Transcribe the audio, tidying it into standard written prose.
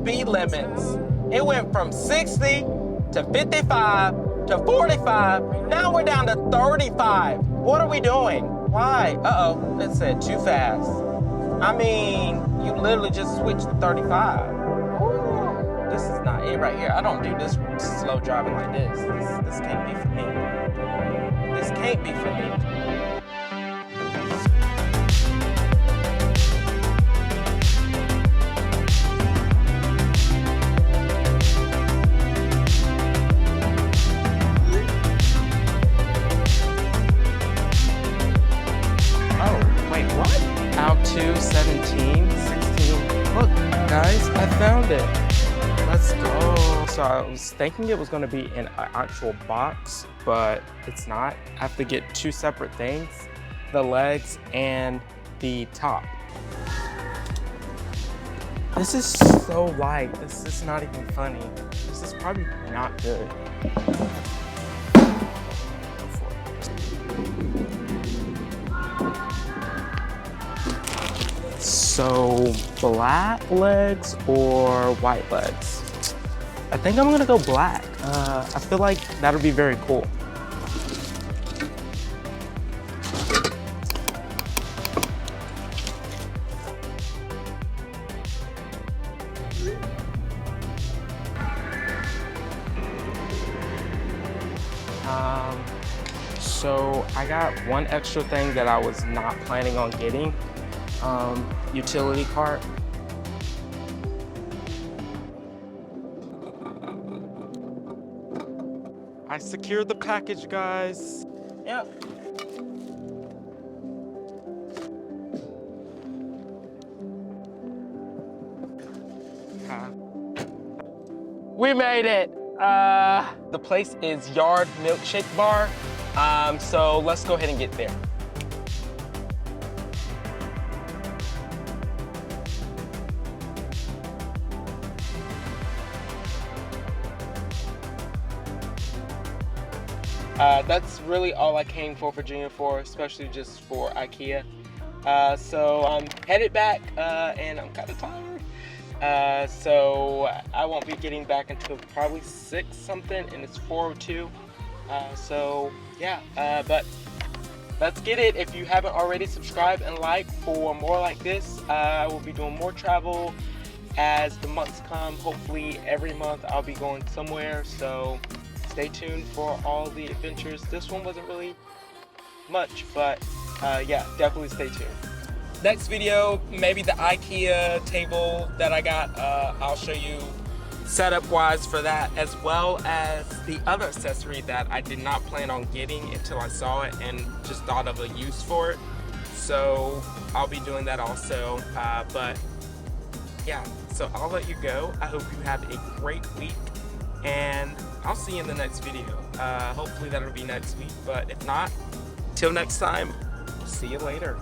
speed limits. It went from 60 to 55 to 45. Now we're down to 35. What are we doing? Why? Uh-oh, it said too fast. I mean, you literally just switched to 35. Ooh, this is not it right here. I don't do this slow driving like this. This can't be for me. This can't be for me. Out to 17, 16. Look, guys, I found it. Let's go. So I was thinking it was going to be in an actual box, but it's not. I have to get two separate things, the legs and the top. This is so light. This is not even funny. This is probably not good. So black legs or white legs? I think I'm gonna go black. I feel like that'll be very cool. So I got one extra thing that I was not planning on getting. Utility cart. I secured the package, guys. Yep. We made it. The place is Yard Milkshake Bar. So let's go ahead and get there. That's really all I came for Virginia for, especially just for IKEA. So I'm headed back, and I'm kind of tired. So I won't be getting back until probably 6 something, and it's 4:02. So yeah, but let's get it. If you haven't already, subscribe and like for more like this. I will be doing more travel as the months come. Hopefully every month I'll be going somewhere. So stay tuned for all the adventures. This one wasn't really much, but yeah, definitely stay tuned. Next video, maybe the IKEA table that I got, I'll show you setup wise for that, as well as the other accessory that I did not plan on getting until I saw it and just thought of a use for it. So I'll be doing that also, but yeah, so I'll let you go. I hope you have a great week, and I'll see you in the next video. Hopefully that'll be next week, but if not, till next time, see you later.